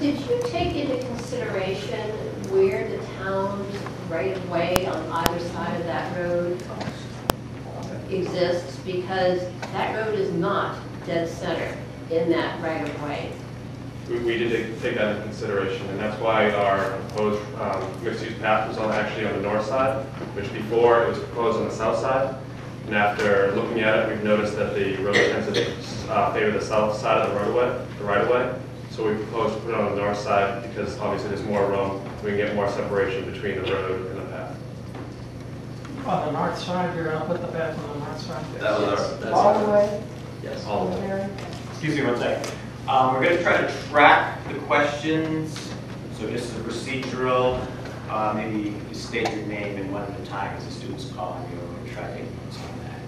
Did you take into consideration where the town's right-of-way on either side of that road exists? Because that road is not dead center in that right-of-way. We did take that into consideration, and that's why our proposed mixed-use path was actually on the north side, which before it was proposed on the south side. And after looking at it, we've noticed that the road tends to favor the south side of the right-of-way. So we proposed to put it on the north side because obviously there's more room. We can get more separation between the road and the path. On the north side, you're going to put the path on the north side? That was our, All the way? Yes. All the way. Excuse me one second. We're going to try to track the questions. So just as a procedural, maybe you state your name and one at a time as the student's calling you, and tracking notes on that.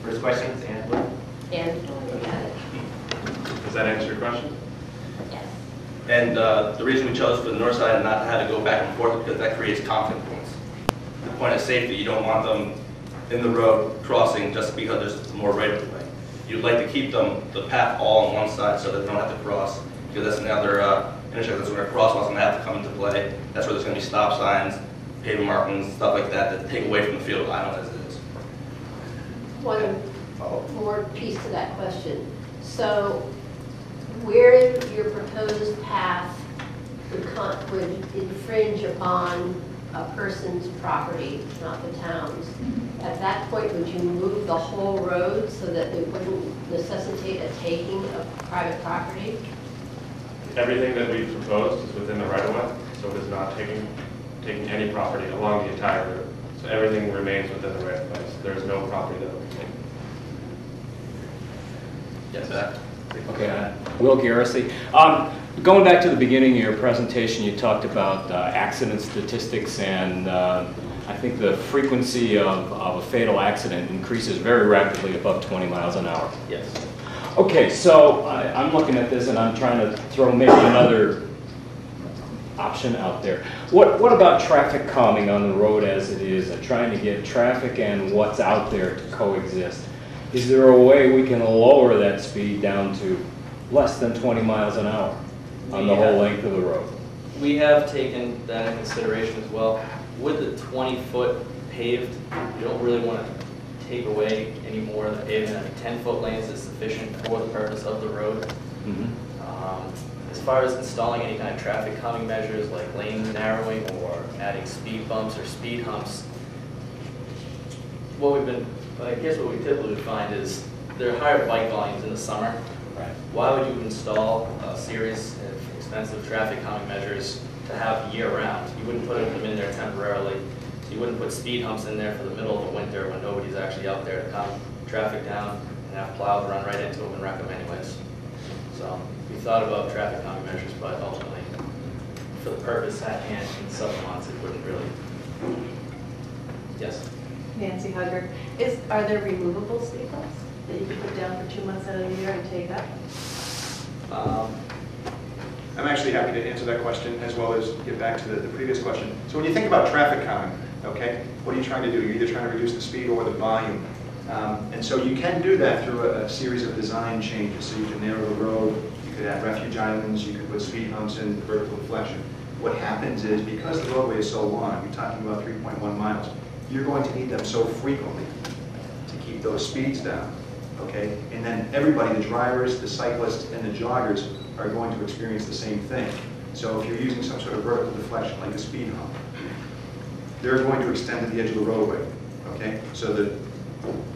First question is Angela. Angela, got it. Does that answer your question? Yes. And the reason we chose for the north side and not have to go back and forth because that creates conflict points. The point of safety, you don't want them in the road crossing just because there's more right of way. You'd like to keep them the path all on one side so that they don't have to cross, because that's another intersection. That's where crosswalks going to have to come into play. That's where there's going to be stop signs, pavement markings, stuff like that that take away from the field of island as it is. One more piece to that question. So where your proposed path would infringe upon a person's property, not the town's, at that point would you move the whole road so that it wouldn't necessitate a taking of private property? Everything that we've proposed is within the right-of-way, so it is not taking any property along the entire route. So everything remains within the right-of-way. So there is no property that will be taken. Yes, Zach. Okay, Will Garrissey. Going back to the beginning of your presentation, you talked about accident statistics, and I think the frequency of a fatal accident increases very rapidly above 20 miles an hour. Yes. Okay, so I'm looking at this and I'm trying to throw maybe another option out there. What about traffic calming on the road as it is, and trying to get traffic and what's out there to coexist? Is there a way we can lower that speed down to less than 20 miles an hour on the whole length of the road? We have taken that into consideration as well. With the 20-foot paved, you don't really want to take away any more of the pavement. 10-foot lanes is sufficient for the purpose of the road. As far as installing any kind of traffic calming measures like lane narrowing or adding speed bumps or speed humps, I guess what we typically find is there are higher bike volumes in the summer. Right. Why would you install a series of expensive traffic calming measures to have year-round? You wouldn't put them in there temporarily. So you wouldn't put speed humps in there for the middle of the winter when nobody's actually out there to calm traffic down and have plows run right into them and wreck them anyways. So we thought about traffic calming measures, but ultimately, for the purpose at hand in summer months, it wouldn't really. Yes? Nancy Hugger. Are there removable speed bumps that you can put down for 2 months out of the year and take up? I'm actually happy to answer that question as well as get back to the previous question. So when you think about traffic calming, okay, what are you trying to do? You're either trying to reduce the speed or the volume. And so you can do that through a series of design changes. So you can narrow the road, you could add refuge islands, you could put speed humps in, vertical deflection. What happens is, because the roadway is so long, you're talking about 3.1 miles, you're going to need them so frequently to keep those speeds down, okay? And then everybody, the drivers, the cyclists, and the joggers are going to experience the same thing. So if you're using some sort of vertical deflection, like a speed hump, they're going to extend to the edge of the roadway, okay? So the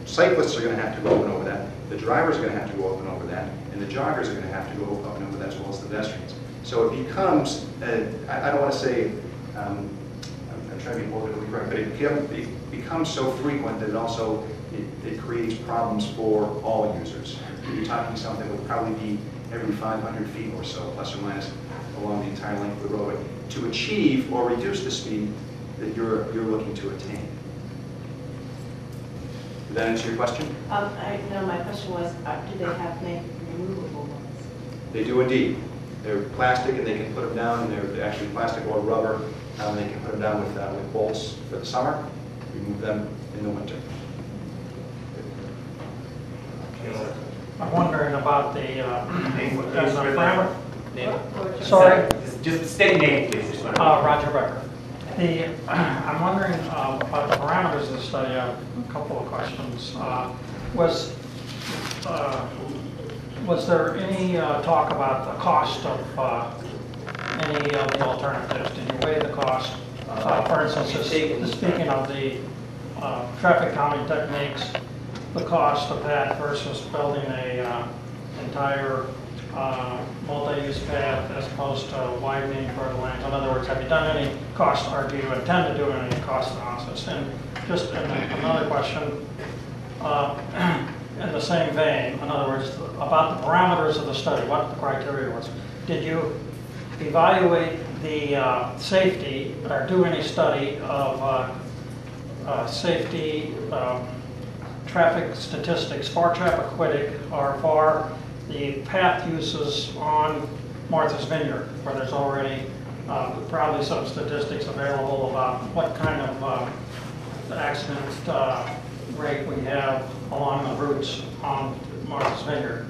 cyclists are going to have to go up and over that, the drivers are going to have to go up and over that, and the joggers are going to have to go up and over that, as well as the pedestrians. So it becomes, I don't want to say, I'm trying to be politically correct, but it becomes so frequent that it creates problems for all users. You're talking something that will probably be every 500 feet or so, plus or minus, along the entire length of the roadway, to achieve or reduce the speed that you're looking to attain. Did that answer your question? No, my question was, do they have removable ones? They do indeed. They're plastic, and they can put them down, and they're actually plastic or rubber. They can put them down with bolts for the summer, remove them in the winter. I'm wondering about the parameter. Name. Sorry, Just state name, please. Just wanna- Roger Becker. I'm wondering about the parameters of the study. I have a couple of questions. Was there any talk about the cost of any of the alternatives? Did you weigh the cost? For instance, speaking of the traffic calming techniques, the cost of that versus building a entire multi-use path as opposed to widening further lanes. In other words, have you done any cost, or do you intend to do any cost analysis? And just another question, in the same vein, in other words, about the parameters of the study, what the criteria was. Did you evaluate the safety or do any study of safety traffic statistics for Chappaquiddick or for the path uses on Martha's Vineyard, where there's already probably some statistics available about what kind of accident rate we have along the routes on Martha's Vineyard?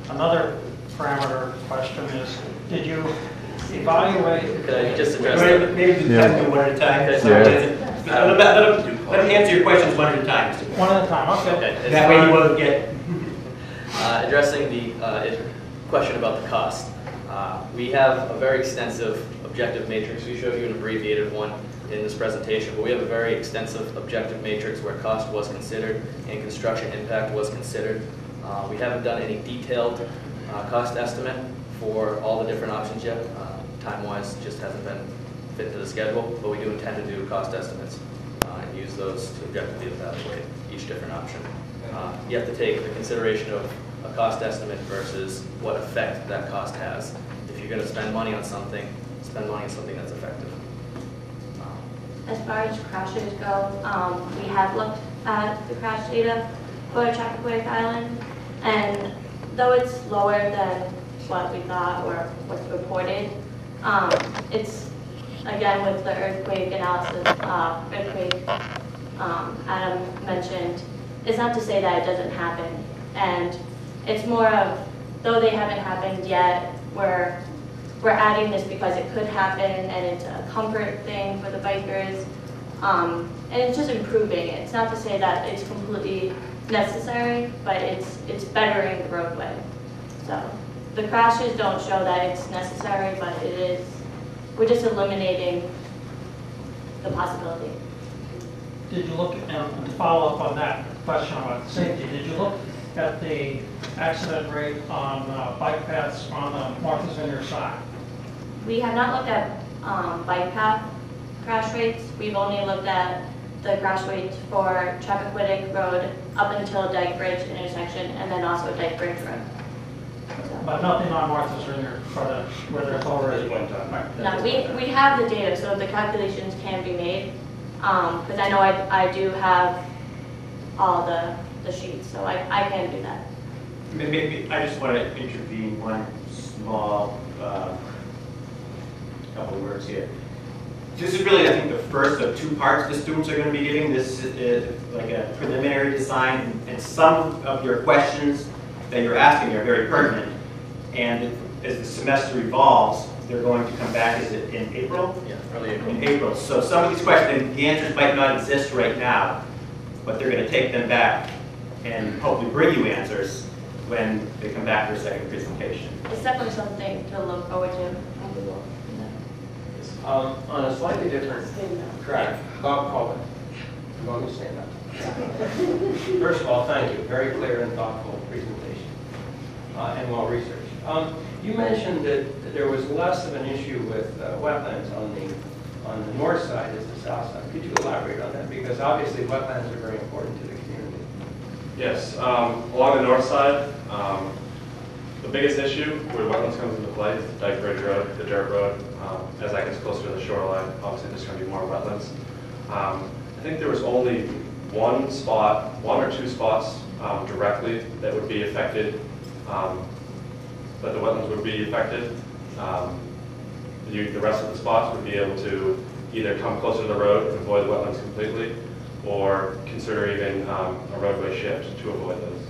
Another parameter question is, did you evaluate? Could I just address that? Maybe do them one at a time. Let him answer your questions one at a time. Mr. One at a time, okay. Okay. That way you won't get... Addressing the question about the cost. We have a very extensive objective matrix. We showed you an abbreviated one in this presentation, but we have a very extensive objective matrix where cost was considered and construction impact was considered. We haven't done any detailed cost estimate for all the different options yet. Time-wise, just hasn't been fit to the schedule, but we do intend to do cost estimates and use those to objectively evaluate each different option. You have to take the consideration of a cost estimate versus what effect that cost has. If you're going to spend money on something, spend money on something that's effective. As far as crashes go, we have looked at the crash data for Chappaquiddick Island, and though it's lower than what we thought or what's reported, it's, again, with the earthquake analysis, Adam mentioned, it's not to say that it doesn't happen. And it's more of, though they haven't happened yet, we're adding this because it could happen, and it's a comfort thing for the bikers. And it's just improving it. It's not to say that it's completely necessary, but it's bettering the roadway. So the crashes don't show that it's necessary, but it is, we're just eliminating the possibility. Did you look, and to follow up on that question about safety, did you look at the accident rate on bike paths on the Martha's Vineyard side? We have not looked at bike path crash rates. We've only looked at the crash rates for Chappaquiddick Road up until Dyke Bridge intersection, and then also Dyke Bridge Road. But nothing on Martha's Vineyard for the, where there's already. No, we have the data, so the calculations can be made. Because I know I do have all the sheets, so I can do that. Maybe I just want to intervene one small couple of words here. This is really, I think, the first of two parts the students are going to be giving. This is like a preliminary design, and some of your questions that you're asking are very pertinent. And as the semester evolves, they're going to come back, is it in April? Yeah, early April. In April. So some of these questions, the answers might not exist right now, but they're going to take them back and hopefully bring you answers when they come back for a second presentation. It's definitely something to look forward to. And we will, On a slightly different track, Bob Colvin. I'm going to stand up. First of all, thank you. Very clear and thoughtful presentation and well researched. You mentioned that there was less of an issue with wetlands on the north side as the south side. Could you elaborate on that? Because obviously wetlands are very important to the community. Yes, along the north side, the biggest issue where wetlands comes into play is the Dyke Bridge Road, the dirt road. As that gets closer to the shoreline, obviously there's going to be more wetlands. I think there was only one or two spots directly that would be affected, that the wetlands would be affected. The rest of the spots would be able to either come closer to the road and avoid the wetlands completely, or consider even a roadway shift to avoid those.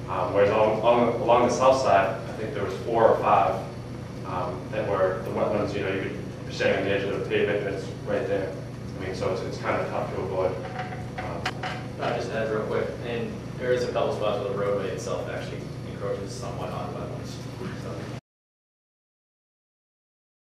Whereas along the south side, I think there was 4 or 5 that were the wetlands. You know, you're standing on the edge of the pavement, and it's right there. I mean, so it's kind of tough to avoid. I'll just add real quick, and there is a couple spots where the roadway itself actually encroaches somewhat on wetlands. So